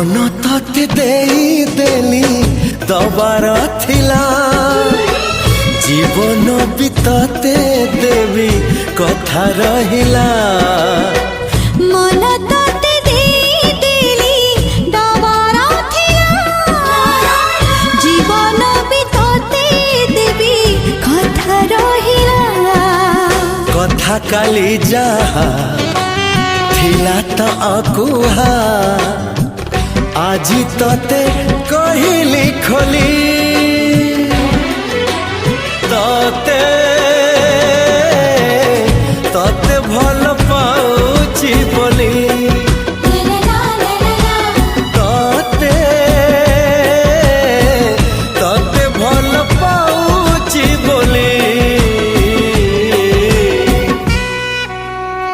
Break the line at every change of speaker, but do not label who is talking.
জীবন ততে দেলি দবার থিলা জীবন বি ততে দেবি কথা রহিলা
মন ততে দেলি দবার থিলা জীবন বি ততে দেবি কথা রহিলা
কথা কালি যাহা থিলা তো অকুহা আজি ততে কহিলি খোলি ততে ততে ভাল পা